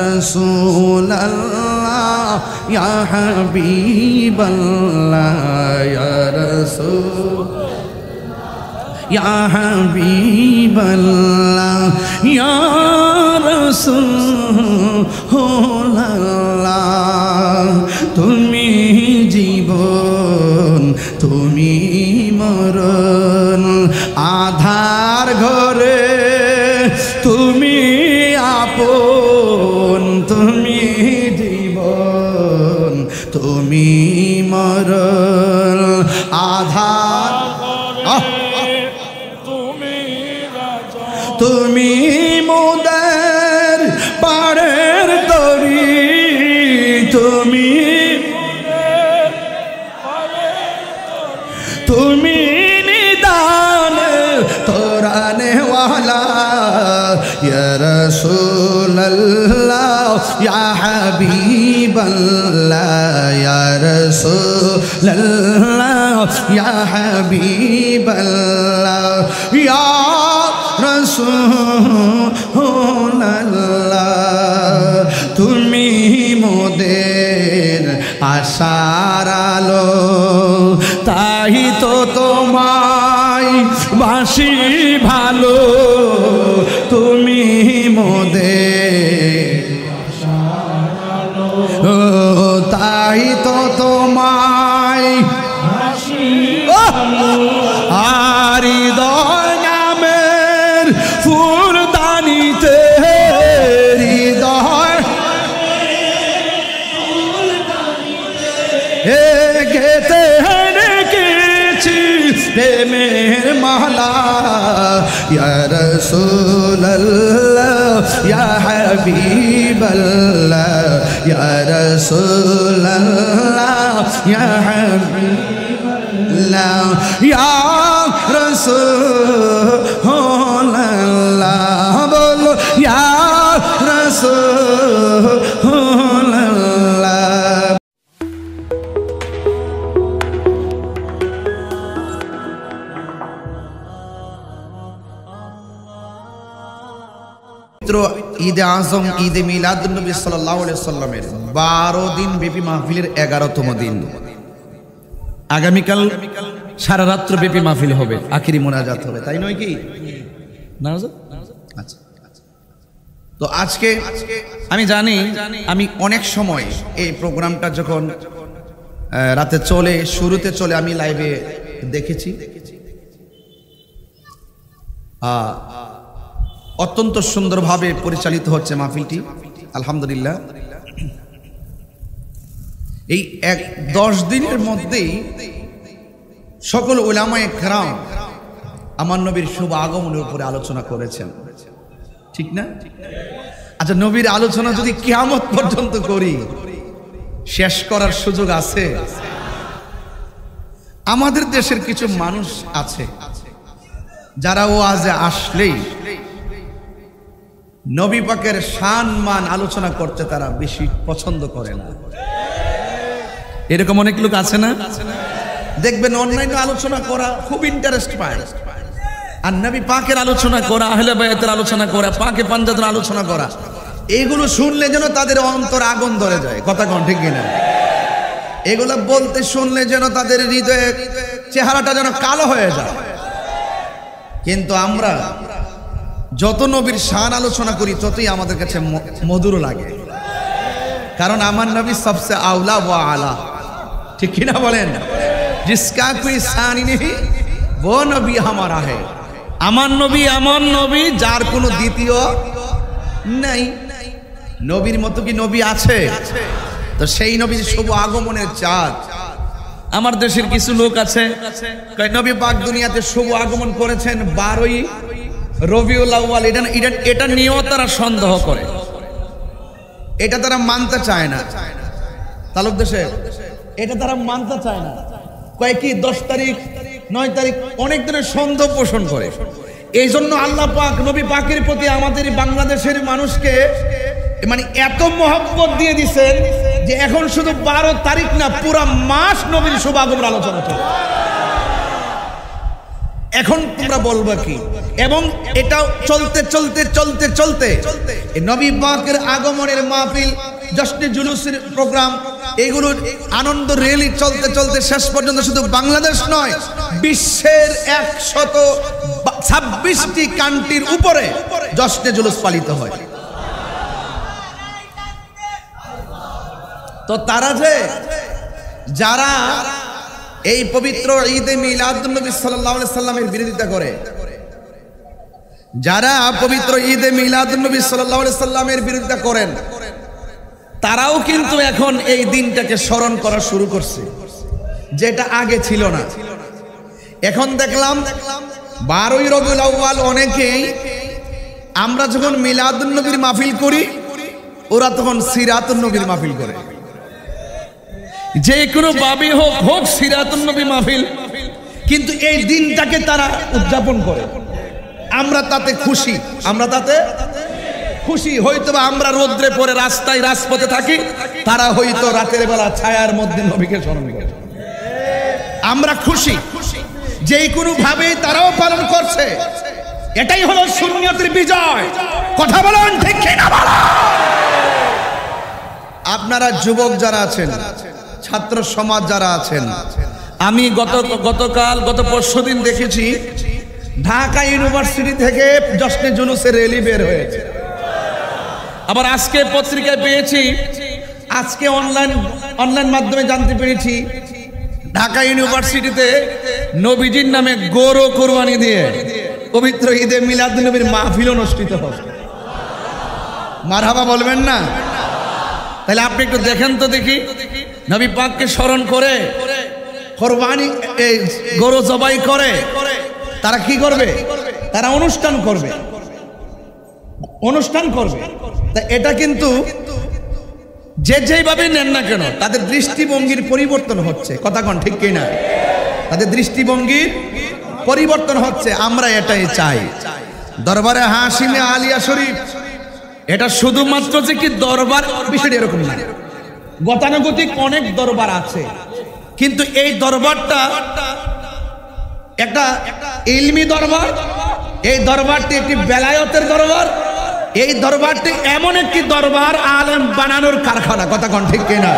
রাসূলাল্লাহ ইয়া হাবিবাল্লাহ ইয়া রাসূল ইয়া হাবিবাল্লাহ ইয়া রাসূলাল্লাহ তুমি জীবন তুমি মরণ আধার ঘরে তুমি আপন তুমি জীবন তুমি মরণ আধার তুমি মোদের পাড়ের তরি তুমি তুমি নিদান তোরানে ওয়ালা ইয়া রাসূলুল্লাহ ইয়া হাবিবাল্লাহ ইয়া রাসূলুল্লাহ ইয়া হাবিবাল্লাহ ইয়া রাসূলুল্লাহ তুমি মোদের আশার আলো তাই তো তোমায় বাসি ভালো তুমি মোদের আশার আলো তাই তো তোমায় বাসি ভালো আর হৃদয় নামের ফুলদানিতে হৃদয় গেতে রেখেছি প্রেমের মালা ইয়া রাসূলুল্লাহ ইয়া হাবিবাল্লাহ ইয়া রাসূলুল্লাহ ইয়া হাবিবাল্লাহ ইয়া রাসূলুল্লাহ বলো ইয়া রাসূলুল্লাহ। ঈদে আজম ঈদে মিলাদুন্নবী সাল্লাল্লাহু আলাইহি ওয়াসাল্লামের 12 দিন ব্যাপী মাহফিলের 11তম দিন আগামীকাল সারা রাত্র ব্যাপী মাহফিল হবে আখিরি মোনাজাত হবে তাই নয় কি না আচ্ছা তো আজকে আমি জানি আমি অনেক সময় এই প্রোগ্রামটা যখন রাতে চলে শুরুতে চলে আমি লাইভে দেখেছি অত্যন্ত সুন্দরভাবে পরিচালিত হচ্ছে মাহফিলটি আলহামদুলিল্লাহ এই 10 দিনের মধ্যেই সকল উলামায়ে কেরাম আমার নবীর শুভ আগমনের উপরে আলোচনা করেছেন ঠিক না আচ্ছা নবীর আলোচনা যদি কিয়ামত পর্যন্ত করি শেষ করার সুযোগ আছে আমাদের দেশের কিছু মানুষ আছে যারা ওয়াজে আসলেই নবী পাকের শান মান আলোচনা করতে তারা বেশি পছন্দ করে না এরকম অনেক লোক আছে না দেখবেন অনলাইনে আলোচনা করা খুব ইন্টারেস্ট পায় আর নবী পাকের আলোচনা করা আহলে বায়াতের আলোচনা করা পাকে পাঞ্জাতের আলোচনা করা এগুলো শুনলে যেন তাদের অন্তর আগুন ধরে যায় কথা কোন ঠিক কিনা এগুলো বলতে শুনলে যেন তাদের হৃদয়ে চেহারাটা যেন কালো হয়ে যায় কিন্তু আমরা যত নবীর শান আলোচনা করি ততই আমাদের কাছে মধুর লাগে কারণ আমার নবী সবচেয়ে আওলা ওয়া আলা ঠিক কিনা বলেন जिसका कोई सानी नहीं वो नबी हमारा है আমার নবী এমন নবী যার কোনো দ্বিতীয় নাই নবীর মতো কি নবী আছে তো সেই নবীর শুভ আগমনের চাঁদ আমার দেশের কিছু লোক আছে নবী পাক দুনিয়াতে শুভ আগমন করেছেন 12ই রবিউল আউয়াল এটা নিয়েও তারা সন্দেহ করে এটা তারা মানতে চায় না তালুক দেশে এটা তারা মানতে চায় না কয় কি 10 তারিখ 9 তারিখ অনেক দিনের সন্দেহ পোষণ করে এই জন্য আল্লাহ পাক নবী পাকের প্রতি আমাদের বাংলাদেশের মানুষকে মানে এত মহব্বত দিয়ে দিয়েছেন যে এখন শুধু 12 তারিখ না পুরো মাস নবীর শুভ আগমন আলোচনা চলে এখন তোমরা বলবা কি? এবং এটা চলতে চলতে চলতে চলতে নবী পাকের আগমনের মাহফিল, জশ্নে জুলুসের প্রোগ্রাম, এগুলোর আনন্দ র্যালি চলতে চলতে শেষ পর্যন্ত শুধু বাংলাদেশ নয়, বিশ্বের 126টি কান্ট্রির উপরে জশ্নে জুলুস পালিত হয়। তো তারা যারা এই পবিত্র ঈদে মিলাদুন্নবী সাল্লাল্লাহু আলাইহি সাল্লামের বিরোধিতা করে, যারা পবিত্র ঈদে মিলাদুন্নবী সাল্লাল্লাহু আলাইহি সাল্লামের বিরোধিতা করেন, তারাও কিন্তু এখন এই দিনটাকে স্মরণ করা শুরু করছে, যেটা আগে ছিল না। এখন দেখলাম 12ই রবিউল আউয়াল অনেকেই, আমরা যখন মিলাদুন্নবীর মাহফিল করি, ওরা তখন সিরাতুন্নবীর মাহফিল করে। যে কোনো ভাবে হোক সিরাতুন্নবী মাহফিল, কিন্তু এই দিনটাকে তারা উদযাপন করে। আমরা তাতে খুশি, হয়তো আমরা রোদ্রে পরে রাস্তায় রাজপথে থাকি, তারা হয়তো রাতের বেলা ছায়ার মধ্যে নবীকে স্মরণ করে। আমরা খুশি, যে কোনো ভাবে তারাও পালন করছে। এটাই হলো সুন্নিয়তের বিজয়। কথা বলেন ঠিক কিনা বলেন? আপনারা যুবক যারা আছেন, ছাত্র সমাজ যারা আছেন, আমি গত পরশুদিন দেখেছি ঢাকা ইউনিভার্সিটি থেকে জশ্নে জুলুসের র্যালি বের হয়েছে। আবার আজকে পত্রিকায় পেয়েছি, আজকে অনলাইন মাধ্যমে জানতে পেরেছি, ঢাকা ইউনিভার্সিটিতে নবীজির নামে গরু কোরবানি দিয়ে পবিত্র ঈদে মিলাদুন্নবীর মাহফিল অনুষ্ঠিত হবে। মারহাবা বলবেন না? তাহলে আপনি একটু দেখেন তো দেখি, নবী পাককে স্মরণ করে কোরবানি গরু জবাই করে তারা কি করবে? তারা অনুষ্ঠান করবে। তা এটা কিন্তু যেভাবে নেন না কেন, তাদের দৃষ্টিভঙ্গির পরিবর্তন হচ্ছে। কথা কোন ঠিক কিনা? তাদের দৃষ্টিভঙ্গির পরিবর্তন হচ্ছে। আমরা এটাই চাই। দরবারে হাশিমে আলিয়া শরীফ, এটা শুধুমাত্র যে কি দরবার, বিষয়টা এরকম না। গতানুগতিক অনেক দরবার আছে, কিন্তু এই দরবারটা একটা ইলমি দরবার। এই দরবারটি একটি বেলায়েতের দরবার। এই দরবারটি এমন একটি দরবার, আলেম বানানোর কারখানা। কথা কোন ঠিক কিনা?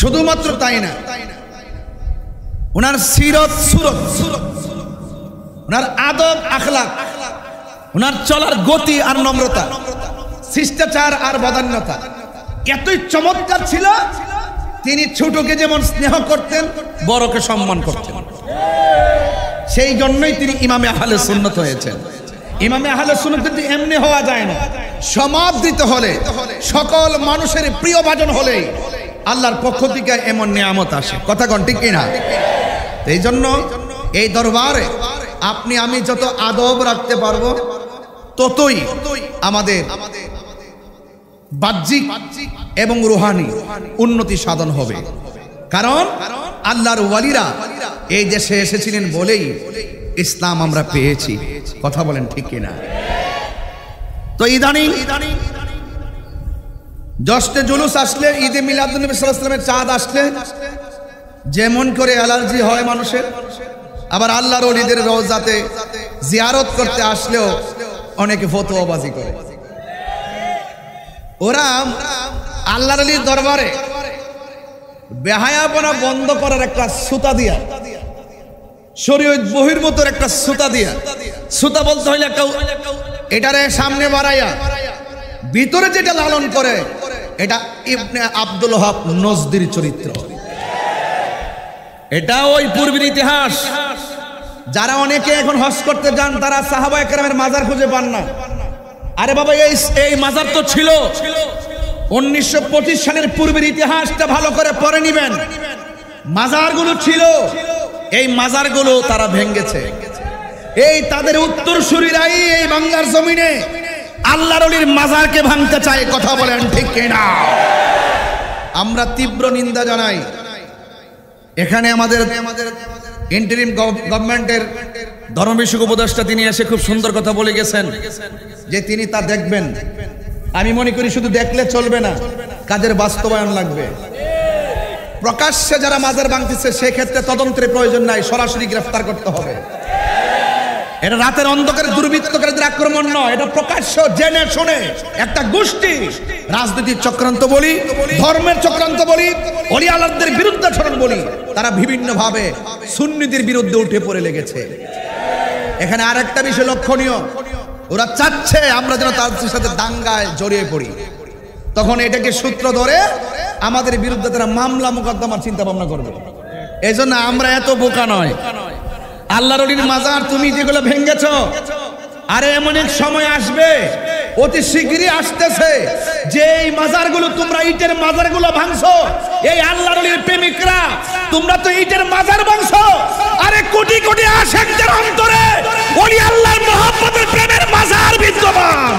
শুধুমাত্র তাই না, ওনার সিরত সুরত, ওনার আদব আখলাক, ওনার চলার গতি আর নম্রতা, শিষ্টাচার আর বদান্যতা এতই চমৎকার ছিল, তিনি ছোটকে যেমন স্নেহ করতেন, বড়কে সম্মান করতেন। সেই জন্যই তিনি ইমামে আহলে সুন্নাত হয়েছেন। ইমামে আহলে সুন্নাত কিন্তু এমনি হওয়া যায় না। সমাদৃত হলে, সকল মানুষের প্রিয় ভাজন হলে আল্লাহর পক্ষ থেকে এমন নিয়ামত আসে। কথা কোন ঠিক কিনা? এই জন্য এই দরবারে আপনি আমি যত আদব রাখতে পারবো, ততই আমাদের বাহ্যিক এবং রুহানি উন্নতি সাধন হবে। কারণ আল্লাহর ওয়ালিরা এই দেশে এসেছিলেন বলেই ইসলাম আমরা পেয়েছি। কথা বলেন ঠিক কিনা? তো ইদানিং জশ্নে জুলুস আসলে, ঈদে মিলাদুন্নবী সাল্লাল্লাহু আলাইহি ওয়াসাল্লামের চাঁদ আসলে যেমন করে অ্যালার্জি হয় মানুষের, আবার আল্লাহর ওলিদের রওজাতে জিয়ারত করতে আসলেও অনেকে ফতোয়াবাজি করে। ওরা আল্লাহর ওলির দরবারে বেহায়াপনা বন্ধ করার একটা সুতা দিয়া, শরীয়ত বহির্ভূত একটা সুতা দিয়া, সুতা বলতে হইলে একটা এটারে সামনে বাড়াইয়া ভিতরে যেটা লালন করে, এটা ইবনে আব্দুল ওয়াহাব নজদির চরিত্র। এটা ওই পূর্বের ইতিহাস। যারা অনেকে এখন হজ করতে যান, তারা সাহাবায়ে কেরামের মাজার খুঁজে পান না। আরে বাবা, এই মাজার তো ছিল 1925 সালের পূর্বের ইতিহাসটা ভালো করে পড়ে নিবেন। মাজারগুলো ছিল, এই মাজারগুলো তারা ভেঙেছে। এই তাদের উত্তরসূরিরাই এই বাংলার জমিনে আল্লাহর ওলির মাজারকে ভাঙতে চায়। কথা বলেন ঠিক কিনা? আমরা তীব্র নিন্দা জানাই। এখানে আমাদের ইন্টারিম গভর্নমেন্টের ধর্ম বিষয়ক উপদেষ্টা তিনি এসে খুব সুন্দর কথা বলে গেছেন যে তিনি তা দেখবেন। আমি মনে করি শুধু দেখলে চলবে না, কাজের বাস্তবায়ন লাগবে। প্রকাশ্যে যারা মাজার ভাঙতেছে সেক্ষেত্রে তদন্তের প্রয়োজন নাই, সরাসরি গ্রেফতার করতে হবে। এটা রাতের অন্ধকারে দুর্বৃত্তকারীদের আক্রমণ নয়, এটা প্রকাশ্য জেনে শুনে একটা গোষ্ঠী রাজনৈতিক চক্রান্ত বলি, ধর্মের চক্রান্ত বলি, ওলি আল্লাহদের বিরুদ্ধে আচরণ বলি, তারা বিভিন্ন ভাবে সুন্নিদের বিরুদ্ধে উঠে পড়ে লেগেছে। এখানে আরেকটা বিষয় লক্ষণীয়, ওরা চাচ্ছে আমরা যেন তাদের সাথে দাঙ্গায় জড়িয়ে পড়ি, তখন এটাকে সূত্র ধরে আমাদের বিরুদ্ধে তারা মামলা মোকদ্দমার চিন্তা ভাবনা করবে। এই জন্য আমরা এত বোকা নয়। আল্লাহর ওলির মাজার তুমি যেগুলো ভেঙেছ, আরে এমন এক সময় আসবে, অতি শীঘ্রই আসতেছে, যে এই মাজারগুলো তোমরা ইটের মাজারগুলো ভাঙছো, এই আল্লাহর ওলির প্রেমিকরা তোমরা তো ইটের মাজার ভাঙছো, আরে কোটি কোটি আশিকদের অন্তরে ওলি আল্লাহর মহব্বতের প্রেমের মাজার বিদ্যমান।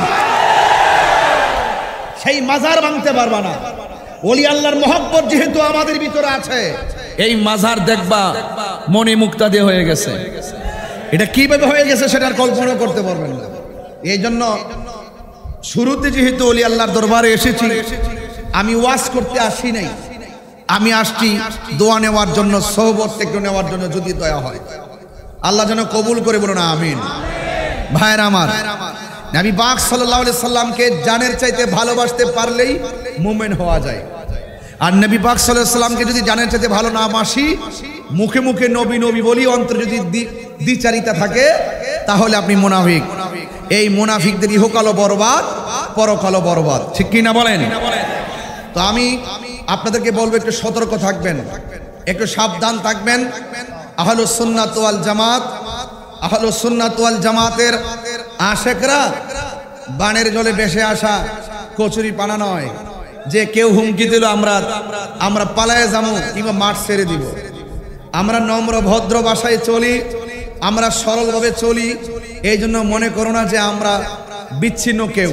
সেই মাজার ভাঙতে পারবা না। ওলি আল্লাহর মহব্বত যেহেতু আমাদের ভিতরে আছে, এই মাজার দেখবা মনে মুক্তাদে হয়ে গেছে। এটা কিভাবে হয়ে গেছে সেটার কল্পনা করতে পারবেন না। এই জন্য শুরুতে যেহেতু ওলি আল্লাহর দরবারে এসেছি, আমি ওয়াজ করতে আসি নাই, আমি আসছি দোয়া নেওয়ার জন্য, সোহবত একটু নেওয়ার জন্য, যদি দয়া হয় আল্লাহ যেন কবুল করে, বলুন আমিন। ভাইয়ের আমার, নবী পাক সাল্লাল্লাহু আলাইহি সাল্লামকে জানের চাইতে ভালোবাসতে পারলেই মুমিন হওয়া যায়। আর নবী পাক সাল্লাল্লাহু আলাইহি সাল্লামকে যদি জানের চাইতে ভালো না বাসি, মুখে মুখে নবী নবী বলি, অন্তরে যদি দ্বিচারিতা থাকে, তাহলে আপনি মুনাফিক। এই মুনাফিকদের ইহকালও বরবাদ, পরকালও বরবাদ, ঠিক কি না বলেন? তো আমি আপনাদেরকে বলবো একটু সতর্ক থাকবেন, একটু সাবধান থাকবেন। আহলুস সুন্নাত ওয়াল জামাত, আহলুস সুন্নাত ওয়াল জামাতের আশেকরা বানের জলে ভেসে আসা কচুরি পানা নয়, যে কেউ হুমকি দিল আমরা পালায়ে যাবো কিংবা মাঠ ছেড়ে দিব। আমরা নম্র ভদ্র ভাষায় চলি, আমরা সরলভাবে চলি। এই জন্য মনে করো না যে আমরা বিচ্ছিন্ন কেউ,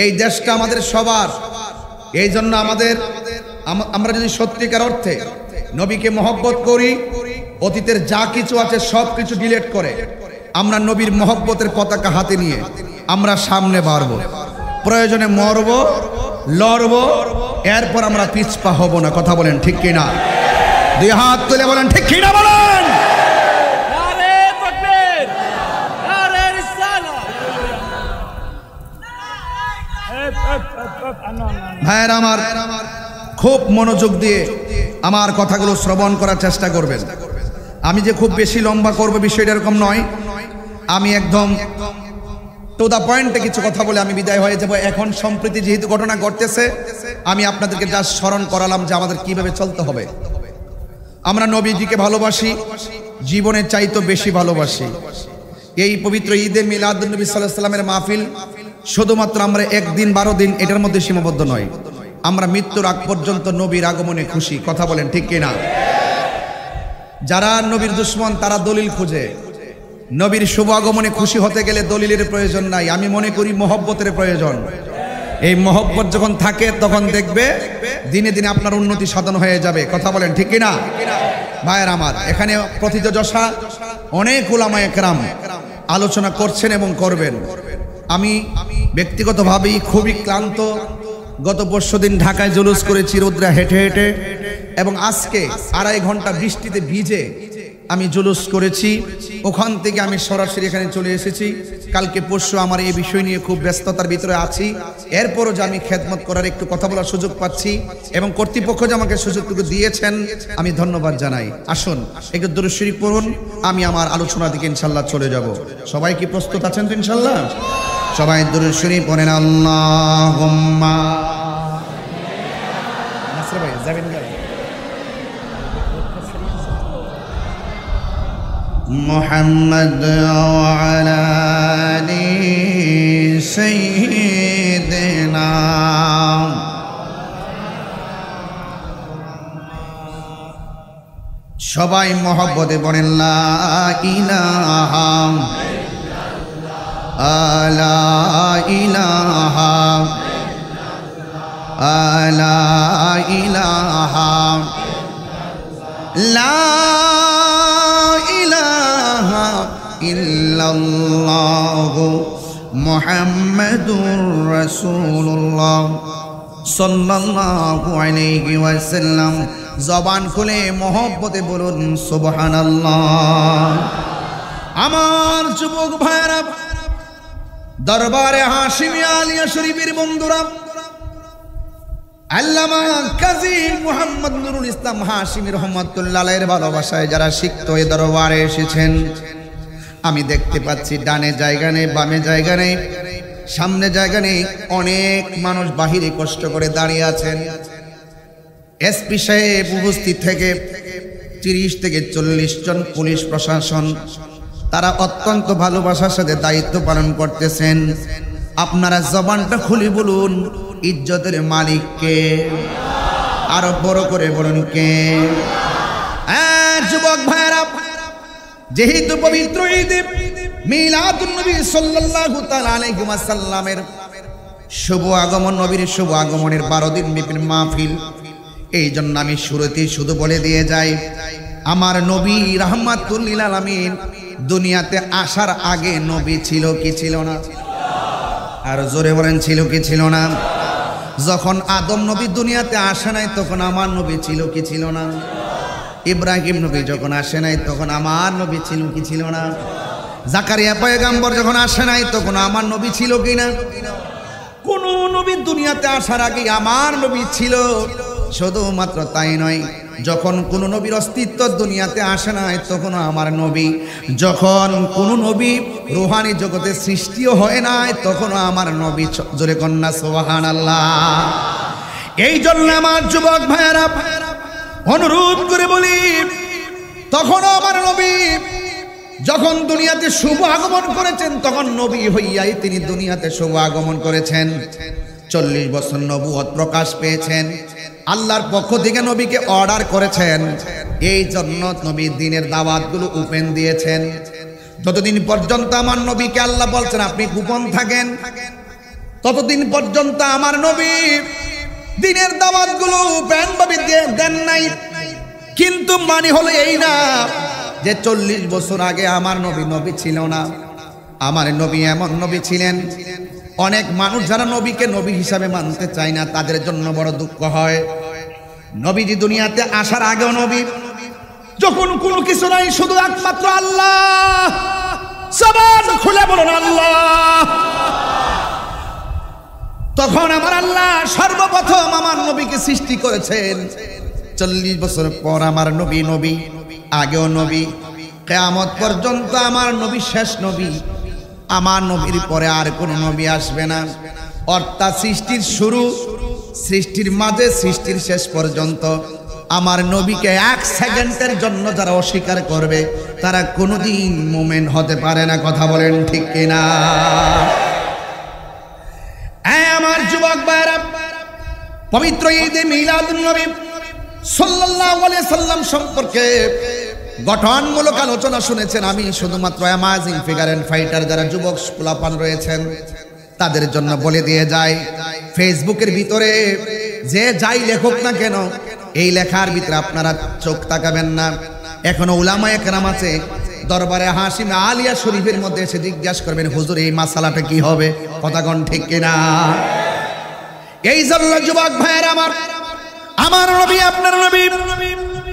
এই দেশটা আমাদের সবার। এই জন্য আমরা যদি সত্যিকার অর্থে নবীকে মহব্বত করি, অতীতের যা কিছু আছে সব কিছু ডিলিট করে আমরা নবীর মহব্বতের পতাকা হাতে নিয়ে আমরা সামনে বাড়বো, প্রয়োজনে মরবো, লড়বো, এরপর আমরা পিছপা হব না। কথা বলেন ঠিক কিনা? দুই হাত তুলে বলেন ঠিক কিনা বলেন। ভাইয়ের আমার, খুব মনোযোগ দিয়ে আমার কথাগুলো শ্রবণ করার চেষ্টা করবেন। আমি যে খুব বেশি লম্বা করব বিষয়টা এরকম নয়, আমি একদম টু দা পয়েন্টে কিছু কথা বলে আমি বিদায় হয়ে যাব। এখন সম্প্রতি যেহেতু ঘটনা ঘটতেছে, আমি আপনাদেরকে জাস্ট স্মরণ করালাম যে আমাদের কিভাবে চলতে হবে। আমরা নবীজিকে ভালোবাসি, জীবনের চাইতে বেশি ভালোবাসি। এই পবিত্র ঈদে মিলাদুন নবী সাল্লাল্লাহু আলাইহি সাল্লামের মাহফিল শুধুমাত্র আমরা একদিন 12 দিন এটার মধ্যে সীমাবদ্ধ নয়, আমরা মৃত্যুর আগ পর্যন্ত নবীর আগমনে খুশি। কথা বলেন ঠিক কিনা? যারা নবীর দুশ্মন তারা দলিল খুঁজে। নবীর শুভ আগমনে খুশি হতে গেলে দলিলের প্রয়োজন নাই, আমি মনে করি মহব্বতের প্রয়োজন। এই মহব্বত যখন থাকে তখন দেখবে দিনে দিনে আপনার উন্নতি সাধন হয়ে যাবে। কথা বলেন ঠিক কিনা? ভাইয়ের আমার, এখানে প্রথিতযশা অনেক উলামায়ে কেরাম আলোচনা করছেন এবং করবেন। আমি ব্যক্তিগতভাবেই খুবই ক্লান্ত। গত পরশুদিন ঢাকায় জুলুস করেছি রোদ্রে হেঁটে হেঁটে, এবং আজকে 2.5 ঘন্টা বৃষ্টিতে ভিজে আমি জুলুস করেছি। ওখান থেকে আমি সরাসরি এখানে চলে এসেছি। কালকে পরশু আমার এই বিষয় নিয়ে খুব ব্যস্ততার ভিতরে আছি। এরপরও যে আমি খেদমত করার একটু কথা বলার সুযোগ পাচ্ছি এবং কর্তৃপক্ষ যে আমাকে সুযোগটুকু দিয়েছেন, আমি ধন্যবাদ জানাই। আসুন একটু দুরূদ শরীফ পড়ুন, আমি আমার আলোচনার দিকে ইনশাল্লাহ চলে যাব। সবাই কি প্রস্তুত আছেন তো ইনশাল্লাহ? সবাই দুরূদ শরীফ পড়েন। আল্লাহুম্মা নাসর ভাই যাবেন গা মুহাম্মদ ওয়া আলা আলি সাইয়্যিদিনা। সবাই মহব্বতে বলেন লা ইলাহা লা ইলাহা লা ইলাহা লা ইলাহা ইল্লাল্লাহু মুহাম্মাদুর রাসূলুল্লাহ সাল্লাল্লাহু আলাইহি ওয়াসাল্লাম। জবান খুলে মহব্বতে বলুন সুবহানাল্লাহ। আমার যুবক ভাইরা, দরবারে হাশিমি আলিয়া শরীফের বন্ধুরা, আল্লামা কাজী মুহাম্মদ নুরুল ইসলাম হাশিমি রহমাতুল্লাহ আলাইহির ভালোবাসায় যারা সিক্ত এই দরবারে এসেছেন, আমি দেখতে পাচ্ছি ডানে জায়গা নেই, বামে জায়গা নেই, সামনে জায়গা নেই। অনেক মানুষ বাহিরে কষ্ট করে দাঁড়িয়ে আছেন। এসপি সাহেব উপস্থিত থেকে 30 থেকে 40 জন পুলিশ প্রশাসন, তারা অত্যন্ত ভালোবাসার সাথে দায়িত্ব পালন করতেছেন। আপনারা জবানটা খুলে বলুন, ইজ্জতের মালিক কে? আরো বড় করে বলুন কে? যুবক ভাইরা, যেহেতু পবিত্র ঈদ মিলাদুন নবী সাল্লাল্লাহু তাআলা আলাইহি ওয়াসাল্লামের শুভ আগমন, নবীর শুভ আগমনের 12 দিন ব্যাপী মাহফিল, এই জন্য আমি শুরুতেই শুধু বলে দিয়ে যাই, আমার নবী রাহমাতুল লিল আলামিন দুনিয়াতে আসার আগে নবী ছিল কি ছিল না? আর জোরে বলেন, ছিল কি ছিল না? যখন আদম নবী দুনিয়াতে আসে নাই তখন আমার নবী ছিল কি ছিল না? ইব্রাহিম নবী যখন আসে নাই তখন আমার নবী ছিল কি ছিল না? জাকারিয়া পয়গম্বর যখন আসে নাই তখন আমার নবী ছিল কি না? কোন নবী দুনিয়াতে আসার আগে আমার নবী ছিল। শুধুমাত্র তাই নয়, যখন কোন নবীর অস্তিত্ব দুনিয়াতে আসে নাই তখন আমার নবী, যখন কোন নবী রূহানি জগতে সৃষ্টিও হয় নাই তখন আমার নবী। জোরে কন্যা সুবহানাল্লাহ। এই জন্য আমার যুবক ভাইয়েরা অনুরোধ করে বলি, তখন আমার নবী যখন দুনিয়াতে শুভ আগমন করেছেন তখন নবী হইয়াই তিনি দুনিয়াতে শুভ আগমন করেছেন। 40 বছর নবুয়ত প্রকাশ পেয়েছেন, আল্লাহর পক্ষ থেকে নবীকে অর্ডার করেছেন। এই জন্য নবী দিনের দাওয়াতগুলো ওপেন দিয়েছেন। যতদিন পর্যন্ত আমার নবীকে আল্লাহ বলছেন আপনি গোপন থাকেন, ততদিন পর্যন্ত আমার নবী দিনের দাওয়াতগুলো ওপেন ভাবে দেন নাই। কিন্তু মানে হলো এই না যে 40 বছর আগে আমার নবী নবী ছিল না। আমার নবী এমন নবী ছিলেন, অনেক মানুষ যারা নবীকে নবী হিসাবে মানতে চায় না তাদের জন্য বড় দুঃখ হয়। নবীজি দুনিয়াতে আসার আগেও নবী, যখন কোনো কিছু নাই শুধু একমাত্র আল্লাহ, জবান খুলে বলুন আল্লাহ, তখন আমার আল্লাহ সর্বপ্রথম আমার নবীকে সৃষ্টি করেছেন। 40 বছর পর আমার নবী নবী, আগেও নবী, কিয়ামত পর্যন্ত আমার নবী শেষ নবী। আমার নবীর পরে আর কোনো নবী আসবে না। অর্থাৎ সৃষ্টির শুরু, সৃষ্টির মাঝে, সৃষ্টির শেষ পর্যন্ত আমার নবীকে 1 সেকেন্ডের জন্য যারা অস্বীকার করবে তারা কোনোদিন মুমিন হতে পারে না। কথা বলেন ঠিক কিনা? আমার যুবক ভাইরা, পবিত্র ঈদে মিলাদুন নবী সাল্লাল্লাহু আলাইহি সাল্লাম সম্পর্কে গঠনমূলক আলোচনা শুনেছেন। আমি শুধুমাত্র অ্যামাজিং ফিগার এন্ড ফাইটার যারা যুবক পোলাপান রয়েছেন তাদের জন্য বলে দিয়ে যাই, ফেসবুকের ভিতরে যে যাই লেখক না কেন, এই লেখার ভিতরে আপনারা চোখ তাকাবেন না। এখনো উলামায়ে কেরাম আছে, দরবারে হাশিম আলিয়া শরীফের মধ্যে এসে জিজ্ঞাসা করবেন হুজুর এই মাসালাটা কি হবে? কথা কোন ঠিক কিনা? এই জন্য যুবক ভাইয়ের আমার নবী, আপনার নবী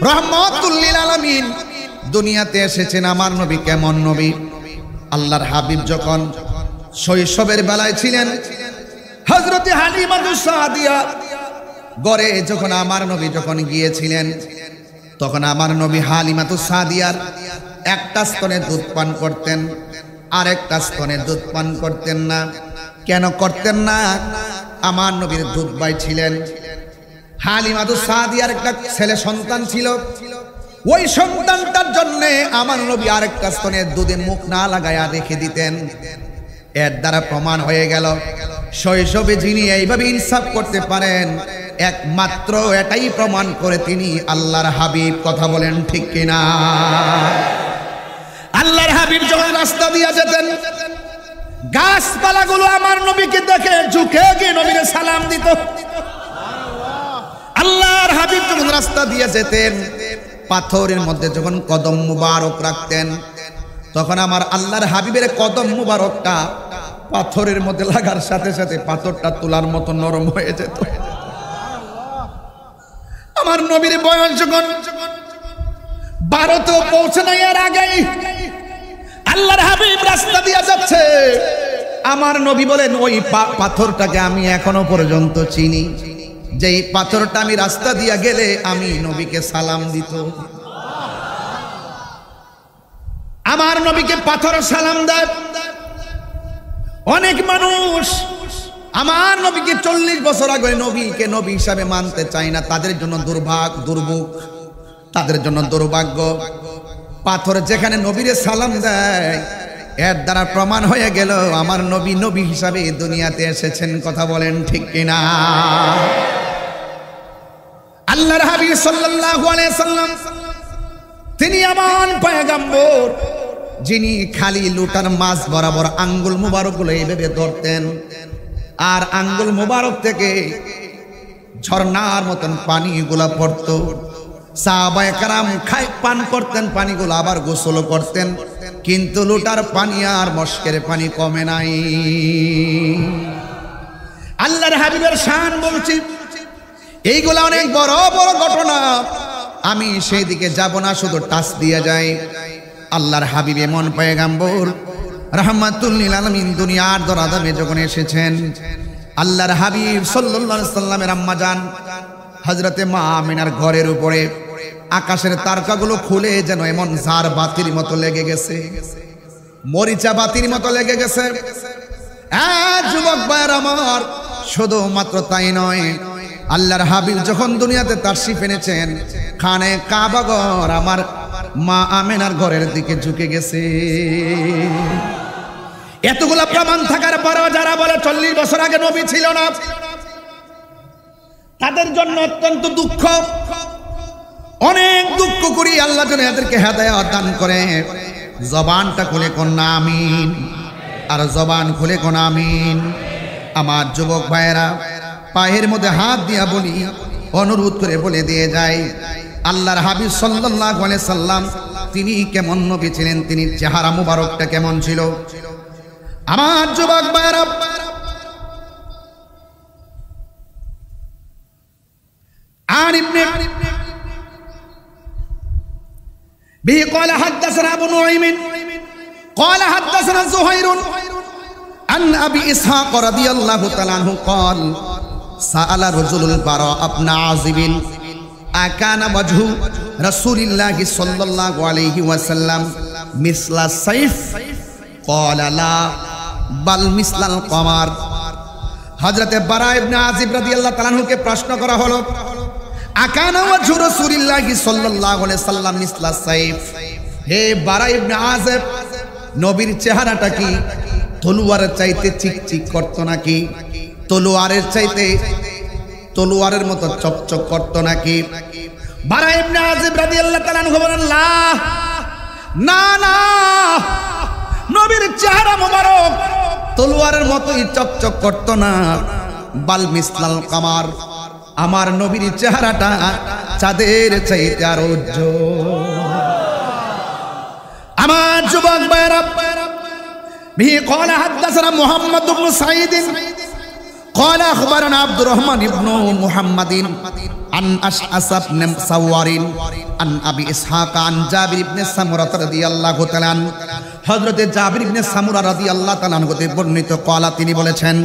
রহমাতুল লিল আলামিন দুনিয়াতে এসেছেন। আমার নবী কেমন নবী? আল্লাহর হাবিব যখন শৈশবের বেলায় ছিলেন, হযরতে হালিমাতুস সাদিয়া ঘরে যখন আমার নবী যখন গিয়েছিলেন, তখন আমার নবী হালিমাতুস সাদিয়ার একটা স্তনে দুধ পান করতেন, আরেকটা স্তনে দুধ পান করতেন না। কেন করতেন না? আমার নবীর দুধ ভাই ছিলেন। হালিমাতুস সাদিয়ার একটা ছেলে সন্তান ছিল, ওই সন্তানটার জন্য আমার নবী আরেকটা স্তনে দুধে মুখ না লাগায়া রেখে দিতেন। এর দ্বারা প্রমাণ হয়ে গেল শৈশবে যিনি এইভাবে ইনসাফ করতে পারেন একমাত্র এটাই প্রমাণ করে তিনি আল্লাহর হাবিব। কথা বলেন ঠিক কিনা? আল্লাহর হাবিব যখন রাস্তা দিয়ে যেতেন, গাছপালাগুলো আমার নবীকে দেখে ঝুঁকে গিয়ে নবীকে সালাম দিত। আল্লাহর হাবিব যখন রাস্তা দিয়ে যেতেন, পাথরের মধ্যে যখন কদম মুবারক রাখতেন, তখন আমার আল্লাহর হাবিবের কদম মুবারকটা পাথরের মধ্যে লাগার সাথে সাথে পাথরটা তুলার মতো নরম হয়ে যেত। আমার নবীর বয়স যখন 12 পৌঁছে নাই এর আগেই আল্লাহর হাবিব রাস্তা দিয়ে যাচ্ছে। আমার নবী বলেন ওই পাথরটাকে আমি এখনো পর্যন্ত চিনি, যেই পাথরটা আমি রাস্তা দিয়ে গেলে আমি নবীকে সালাম দিত। আমার নবীকে পাথর সালাম দেয়। অনেক মানুষ আমার নবীকে 40 বছর আগে নবীকে নবী হিসাবে মানতে চায় না, তাদের জন্য দুর্ভোগ, তাদের জন্য দুর্ভাগ্য। পাথর যেখানে নবীরে সালাম দেয় এর দ্বারা প্রমাণ হয়ে গেল আমার নবী নবী হিসাবে দুনিয়াতে এসেছেন। কথা বলেন ঠিক কিনা? আল্লাহর হাবিব সাল্লাল্লাহু আলাইহি সাল্লাম তিনি এমন পয়গম্বর যিনি খালি লুটার মাছ বরাবর আঙ্গুল মুবারকগুলো এইভাবে ধরতেন, আর আঙ্গুল মুবারক থেকে ঝর্ণার মতন পানিগুলা পড়তো। সাহাবায়ে কেরাম পান করতেন পানিগুলো, আবার গোসল করতেন, কিন্তু লুটার পানি আর মশকের পানি কমে নাই। আল্লাহর হাবিবের শান বলছি, এইগুলা অনেক বড় বড় ঘটনা, আমি সেই দিকে যাব না, শুধু টাচ দিয়ে যাই। আল্লাহর হাবিব এমন পয়গম্বর রাহমাতুল লিল আলামিন দুনিয়ার দরআদামে যখন এসেছেন, আল্লাহর হাবিব সাল্লাল্লাহু আলাইহি সাল্লামের আম্মা জান হযরতে মা আমিনার ঘরের উপরে আকাশের তারকাগুলো খুলে যেন এমন ঝাড় বাতির মতো লেগে গেছে, মরিচা বাতির মতো লেগে গেছে। যুবক ভাইয়ের আমার, শুধুমাত্র তাই নয়, আল্লাহর হাবিব যখন দুনিয়াতে তাশরিফ এনেছেন, খানে কাবা ঘর আমার মা আমিনার ঘরের দিকে ঝুঁকে গেছে। এতগুলা প্রমাণ থাকার পরেও যারা বলে 40 বছর আগে নবী ছিল না, তাদের জন্য অত্যন্ত দুঃখ, অনেক দুঃখ করি। আল্লাহ যেন এদেরকে হেদায়েত দান করে। জবানটা খুলে কোন আমিন, আর জবান খুলে কোন আমিন। আমার যুবক ভাইয়েরা, পায়ের মধ্যে হাত দিয়া বলি, অনুরোধ করে বলে দিয়ে যায়, আল্লাহর হাবিব সাল্লাল্লাহু আলাইহি সাল্লাম তিনি কেমন নবী ছিলেন, তিনি চেহারা মুবারকটা কেমন ছিল। আমার যুবক ভাইয়েরা, عن ابن به قال حدثنا ابو نعيم قال حدثنا زهير عن ابي اسحاق رضي الله تعالى عنه قال سأل رجل البراء بن عازب أكان وجه رسول الله صلى الله عليه وسلم مثل السيف قال لا بل مثل القمر। হযরতে বারা ইবনে আজিব রাদিয়াল্লাহু তাআলা আনহুকে প্রশ্ন করা হলো, আকানা ওয়াজহু রাসূলিল্লাহি সাল্লাল্লাহু আলাইহি সাল্লাম মিসলা সাইফ, হে বারা ইবনে আজিব, নবীর চেহারাটা কি তলোয়ারের চাইতে চিকচিক করত নাকি, তলোয়ারের চাইতে তলোয়ারের মতো চকচক করত নাকি? বারা ইবনে আজিব রাদিয়াল্লাহু তাআলা আনহু বলেন, না না, নবীর চেহারা মোবারক তলোয়ারের মতোই চকচক করত না, বাল মিসলাল কামার, আমার নবীর চেহারাটা চাঁদের চাইতে আরো উজ্জ্বল। আমার যুবক ভাইরা, বিহি قال حدثنا محمد بن سعيد قال اخبرنا عبد الرحمن بن محمد عن اشعث بن سوار عن ابي اسحاق عن جابر بن سمره رضي الله تعالى عنه। হযরত জাবির ইবনে সামুরা রাদিয়াল্লাহু তাআলা আনহু হতে বর্ণিত, قال তিনি বলেছেন,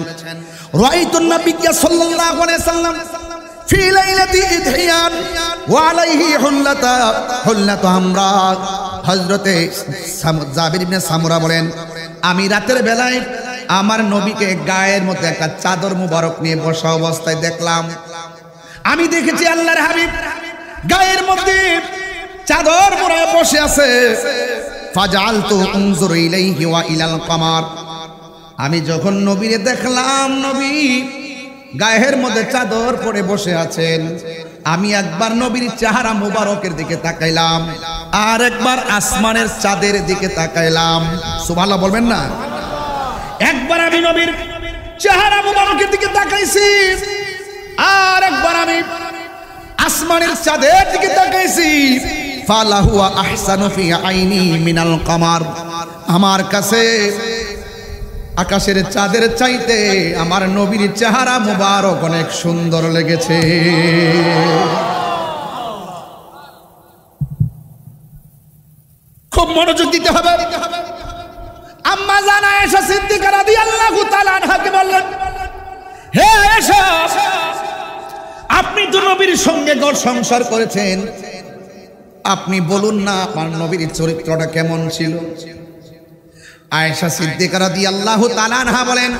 রাআইতুন নাবিয়্যা সাল্লাল্লাহু আলাইহি সাল্লাম ফি লাইলাতি ইদহিয়ান ওয়া আলাইহি হুল্লাতু হামরা। হযরতে জাবির ইবনে সামুরা বলেন, আমি রাতের বেলায় আমার নবীকে গায়ের মধ্যে একটা চাদর মুবারক নিয়ে বসা অবস্থায় দেখলাম। আমি দেখেছি আল্লাহর হাবিব গায়ের মধ্যে চাদর মোড়ায় বসে আছে। ফাজালতু উনজুরু ইলাইহি ওয়া ইলাল কামার, আমি যখন নবীরে দেখলাম নবী গায়ের মধ্যে চাদর পরে বসে আছেন, আমি একবার নবীর চেহারা মুবারকের দিকে তাকাইলাম, আর একবার আসমানের চাঁদের দিকে তাকাইলাম। সুবহানাল্লাহ বলবেন না? একবার আমি নবীর চেহারা মুবারকের দিকে তাকাইছি, আর একবার আমি আসমানের চাঁদের দিকে তাকাইছি। ফালাহু আহসানু ফি আইনি মিনাল কামার, আমার কাছে আকাশের চাঁদের চাইতে আমার নবীর চেহারা মুবারক অনেক সুন্দর লেগেছে। খুব মনোযোগ দিতে হবে। আম্মা জান আয়েশা সিদ্দিকা রাদিয়াল্লাহু তাআলা আনহাকে বললেন, হে আয়েশা, আপনি তো নবীর সঙ্গে ঘর সংসার করেছেন, আপনি বলুন না আমার নবীর চরিত্রটা কেমন ছিল। আয়েশা সিদ্দিকা রাদিয়াল্লাহু তাআলা আনহা বলেন,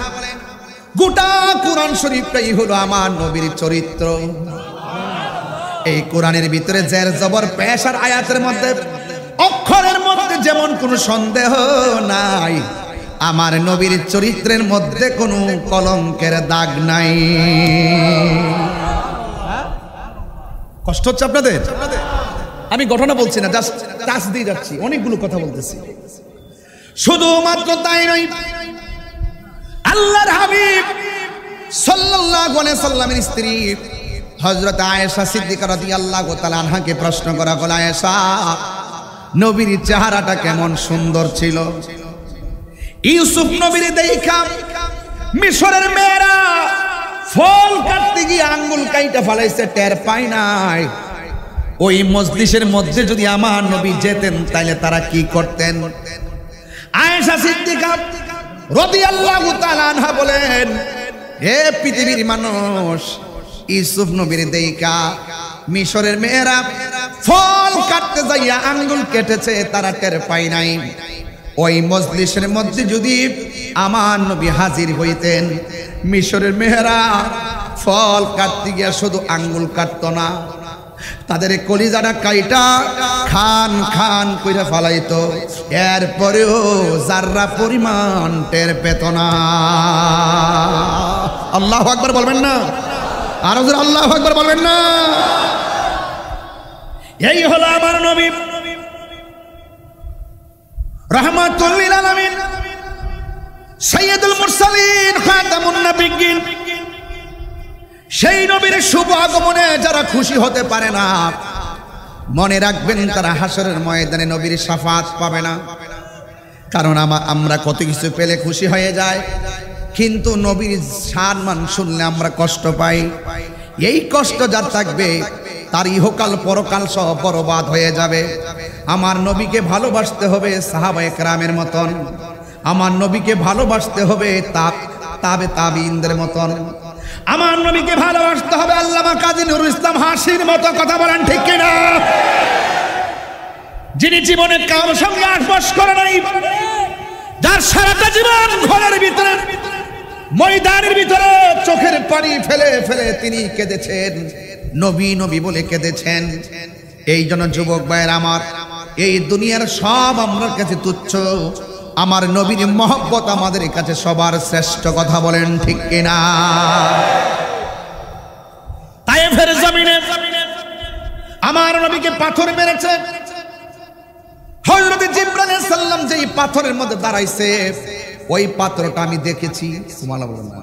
গোটা কোরআন শরীফটাই হলো আমার নবীর চরিত্র। এই কোরআনের ভিতরে জের জবর পেশ আর আয়াতের মধ্যে অক্ষরের মধ্যে যেমন কোনো সন্দেহ নাই, আমার নবীর চরিত্রের মধ্যে কোনো কলঙ্কের দাগ নাই। কষ্ট হচ্ছে আপনাদের? আমি ঘটনা বলছি না, জাস্ট টাচ দিয়ে যাচ্ছি, অনেকগুলো কথা বলতেছি। শুধুমাত্র তাই নয়, আল্লাহর হাবিব সাল্লাল্লাহু আলাইহি সাল্লামের স্ত্রী হযরত আয়েশা সিদ্দিকা রাদিয়াল্লাহু তাআলা আনহাকে প্রশ্ন করা হলো, আয়েশা, নবীর চেহারাটা কেমন সুন্দর ছিল? ইউসুফ নবীর দেখা মিশরের মেয়েরা ফল কাটতে গিয়ে আঙ্গুল কাইটা ফলাইছে, টের পায় নাই। ওই মজলিসের মধ্যে যদি আমার নবী যেতেন তাহলে তারা কি করতেন? আয়েশা সিদ্দিকা রাদিয়াল্লাহু তাআলা আনহা বলেন, হে পৃথিবীর মানুষ, ইউসুফ নবীর দেখা মিশরের মেয়েরা ফল কাটতে যাইয়া আঙ্গুল কেটেছে, তারা টের পায় নাই। ওই মজলিসের মধ্যে যদি আমার নবী হাজির হইতেন, মিশরের মেয়েরা ফল কাটতে গিয়া শুধু আঙ্গুল কাটত না, তাদের কলিজাটা কাইটা খান খান কইরা ফালাইতো, এরপরেও যাররা পরিমাণ টের পেত না। আল্লাহু আকবার বলবেন না? আর আল্লাহু আকবার বলবেন না? এই হলো আমার নবী রাহমাতুল লিল আলামিন, সাইয়্যিদুল মুরসালিন, খাতামুন নবিয়্যিন। সেই নবীর শুভ আগমনে যারা খুশি হতে পারে না, মনে রাখবেন তারা হাসরের ময়দানে নবীর শাফাত পাবে না। কারণ আমরা কত কিছু পেলে খুশি হয়ে যায়, কিন্তু নবীর সম্মান শুনলে আমরা কষ্ট পাই। এই কষ্ট যার থাকবে তার ইহকাল পরকাল সব বরবাদ হয়ে যাবে। আমার নবীকে ভালোবাসতে হবে সাহাবায়ে কেরামের মতন, আমার নবীকে ভালোবাসতে হবে তাবেঈনদের মতন, আমার নবীকে ভালোবাসতে হবে আল্লামা কাজী নুরুল ইসলাম হাসির মতো। কথা বলেন ঠিক কিনা? যিনি জীবনে কারোর সঙ্গে আসবাস করে নাই, যার সারাটা জীবন ঘরের ভিতরে ময়দানের ভিতরে চোখের পানি ফেলে ফেলে তিনি কেঁদেছেন, নবী নবী বলে কেঁদেছেন। এই জন্য যুবক ভাইয়ের আমার, এই দুনিয়ার সব আমার কাছে তুচ্ছ, আমার নবীর মহব্বত আমাদের কাছে সবার শ্রেষ্ঠ। কথা বলেন ঠিক কিনা? তায়েফের জমিনে আমার নবীকে পাথর মেরেছে। হযরত জিবরাইল আলাইহিস সালাম যেই পাথরের মধ্যে দাঁড়াইছে, ওই পাথরটা আমি দেখেছি। সুবহানাল্লাহ বলেন না?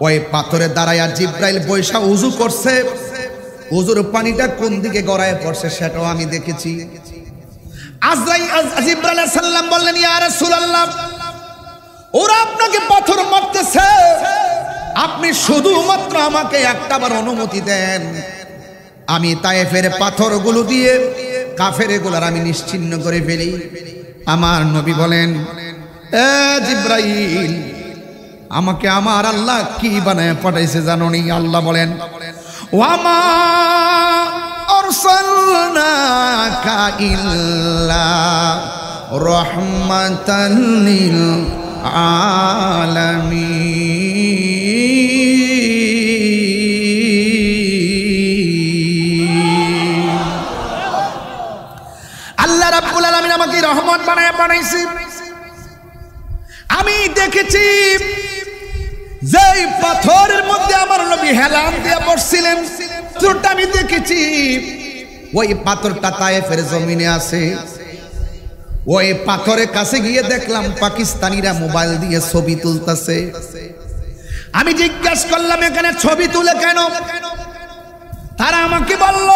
ওই পাথরে দাঁড়ায়া জিবরাইল বৈশা উযু করছে, উযুর পানিটা কোন দিকে গড়ায় পড়ছে সেটাও আমি দেখেছি। জিবরাইল আলাইহিস সালাম বললেন, ইয়া রাসূলুল্লাহ, ওরা আপনাকে পাথর মারতেছে, আপনি শুধুমাত্র আমাকে একটাবার অনুমতি দেন, আমি তায়েফের পাথরগুলো দিয়ে কাফেরগুলোর আমি নিশ্চিহ্ন করে ফেলি। আমার নবী বলেন, এ জিবরাইল, আমাকে আমার আল্লাহ কি বানায় পাঠাইছে জানোনি? আল্লাহ বলেন, ওয়ামা আরসালনাকা ইল্লা রাহমাতাল লিল আলামিন। আল্লাহ রাব্বুল আলামিন আমাকে রহমত বানায় পাঠাইছে। আমি দেখেছি যেই পাথরের মধ্যে আমার নবী হেলান দিয়ে পড়ছিলেন, তোরটা আমি দেখেছি। ওই পাথরটা তায়েফের জমিনে আছে। ওই পাথরের কাছে গিয়ে দেখলাম পাকিস্তানিরা মোবাইল দিয়ে ছবি তুলতেছে। আমি জিজ্ঞাসা করলাম, এখানে ছবি তুলে কেন? তারা আমাকে বলল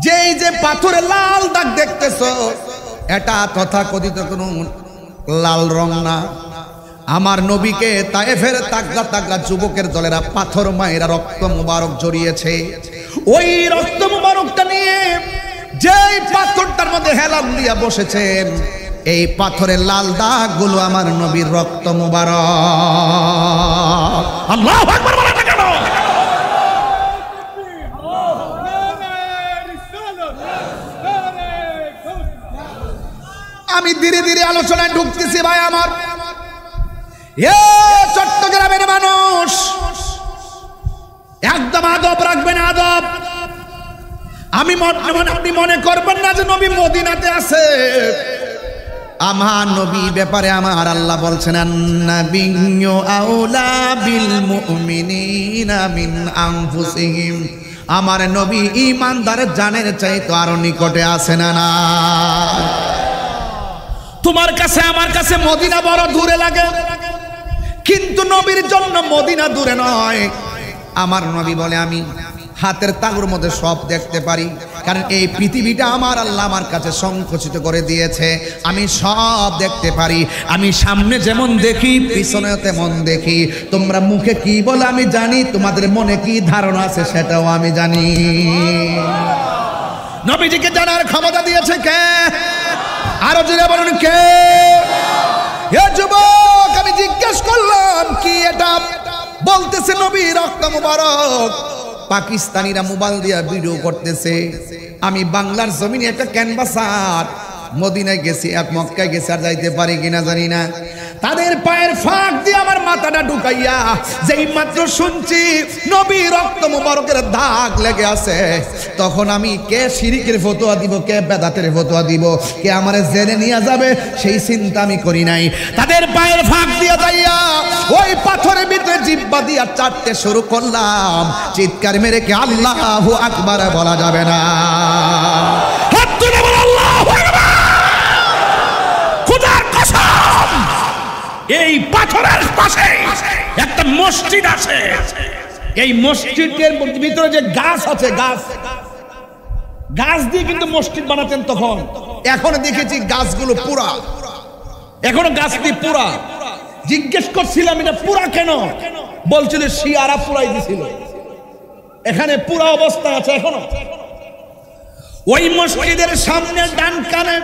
যে এই যে পাথরে লাল দাগ দেখতেছো, এটা তথাকথিত কোনো লাল রং না। আমার নবীকে তায়েফের তাগড়া তাগড়া যুবকের দলেরা পাথর মায়েরা রক্ত মুবারক জড়িয়েছে। ওই রক্ত মুবারকটা নিয়ে যেই পাথরটার মধ্যে হেলান দিয়া বসেছেন, এই পাথরের লাল দাগগুলো আমার নবীর রক্ত মুবারক। আল্লাহু আকবার বলেন না কেন? আমি ধীরে ধীরে আলোচনায় ঢুকতেছি ভাই আমার। এ চট্টগ্রামের মানুষ, একদম আদব রাখবেন, আদব। আপনি মনে করবেন না যে নবী মদিনাতে আছে। আমার নবী ব্যাপারে আমার আল্লাহ বলছেন, আন-নাবিয়্যু আওলা বিল মুমিনিনা মিন আনফুসিহিম। আমার নবী ঈমানদারের জানের চাইতে আরো নিকটে আছে না না? তোমার কাছে আমার কাছে মদিনা বড় দূরে লাগে, কিন্তু নবীর জন্য মদিনা দূরে নয়। আমার নবী বলে, আমি হাতের তালুর মধ্যে সব দেখতে পারি, কারণ এই পৃথিবীটা আমার আল্লাহ আমার কাছে সংকুচিত করে দিয়েছে। আমি সব দেখতে পারি, আমি সামনে যেমন দেখি পিছনে তেমন দেখি। তোমরা মুখে কি বলে আমি জানি, তোমাদের মনে কি ধারণা আছে সেটাও আমি জানি। নবীজিকে জানার ক্ষমতা দিয়েছে কে? আরো জোরে বলুন কে? এ যুবক, আমি জিজ্ঞেস করলাম কি এটা? বলতেছে নবী রক্ত মুবারক। পাকিস্তানিরা মোবাইল দিয়া ভিডিও করতেছে। আমি বাংলার জমিনে একটা ক্যানভাসার, মদিনায় গেছি, এক মক্কায় গেছি, আর যাইতে পারি কিনা জানি না। তাদের পায়ের ফাঁক দিয়ে আমার মাথাটা ঢুকাইয়া যেই মাত্র শুনছি নবী রক্ত মুবারকের দাগ লেগে আছে, তখন আমি কে শিরিকের ফতোয়া দিব, কে বেদাতের ফতোয়া দিব, কে আমারে জেলে নিয়ে যাবে, সেই চিন্তা আমি করি নাই। তাদের পায়ের ফাঁক দিয়ে যাইয়া ওই পাথরের ভিতরে জিহ্বা দিয়া চাটতে শুরু করলাম। চিৎকার মেরে কে আল্লাহু আকবার বলা যাবে না? হাত তুলে বল আল্লাহু আকবার। খোদার কসম, এই পাথরের পাশে একটা মসজিদ আছে। এই মসজিদের ভিতরে যে গাছ আছে, গাছ দিয়ে কিন্তু মসজিদ বানাতেন তখন। এখন দেখেছি গাছগুলো পুরা, এখনো গাছ দিয়ে পুরা। জিজ্ঞেস করছিলাম এটা পুরা কেন? বলছিল শিয়ারা পুরাই দিছিল, এখানে পুরা অবস্থা আছে এখনো। ওই মসজিদের সামনে ডান কানে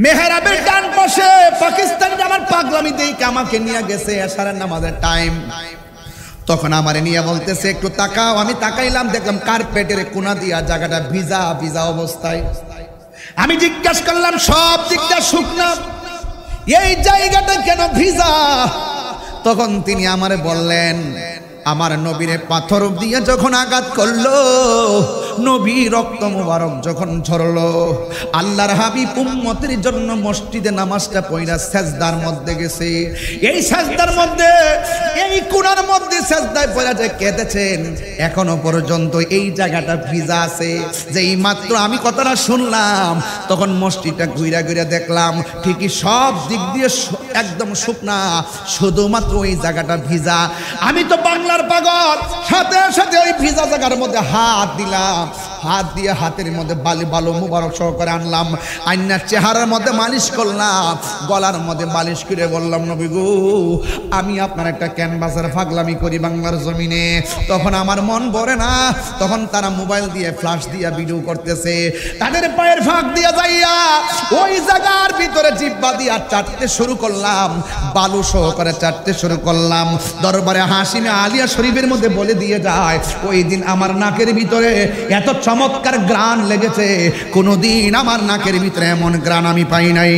মেহরাবের ডান পাশে পাকিস্তানি আমার পাগলামি দেখে আমাকে নিয়ে গেছে এশারের নামাজের টাইম। তখন আমারে নিয়ে বলতেছে একটু তাকাও। আমি তাকাইলাম, দেখলাম কার্পেটের কোনা দিয়া জায়গাটা ভিজা ভিজা অবস্থায়। আমি জিজ্ঞাসা করলাম সব দিকটা শুকনা, এই জায়গাটা কেন ভিজা? তখন তিনি আমারে বললেন, আমার নবীরে পাথর দিয়ে যখন আঘাত করলো, নবী রক্ত মুবারক যখন ঝরলো, আল্লাহর হাবিব উম্মতের জন্য মসজিদে নামাজটা পড়া সেজদার মধ্যে গেছে। এই সেজদার মধ্যে, এই কোণার মধ্যে সেজদায় পড়া যে কেঁদেছেন, এখনো পর্যন্ত এই জায়গাটা ভিজা আছে। যেই মাত্র আমি কথাটা শুনলাম, তখন মসজিদটা ঘুরা ঘুরে দেখলাম ঠিকই সব দিক দিয়ে একদম শুকনা, শুধুমাত্র ওই জায়গাটা ভিজা। আমি তো বাংলার পাগল, সাথে সাথে ওই ভিজা জায়গার মধ্যে হাত দিলাম, হাত দিয়ে হাতের মধ্যে বালু মুবারক সহকারে আনলাম, আইনার চেহারার মধ্যে মালিশ করলাম, গলার মধ্যে মালিশ করে বললাম, নবী গো, আমি আপনার একটা ক্যানভাসের পাগলামি করি বাংলার জমিনে। তখন আমার মন ভরে না, তখন তারা মোবাইল দিয়ে ফ্ল্যাশ দিয়া ভিডিও করতেছে। তাদের পায়ের ফাঁক দিয়া যাইয়া ওই জায়গার ভিতরে জিহ্বা দিয়া চাটতে শুরু করলাম, বালু সহকারে চাটতে শুরু করলাম। দরবারে হাসিমে আলিয়া শরীফের মধ্যে বলে দিয়ে যায়, ওই দিন আমার নাকের ভিতরে এত চমৎকার গ্রান লেগেছে, কোনোদিন আমার নাকের ভিতরে এমন গ্রান আমি পাই নাই।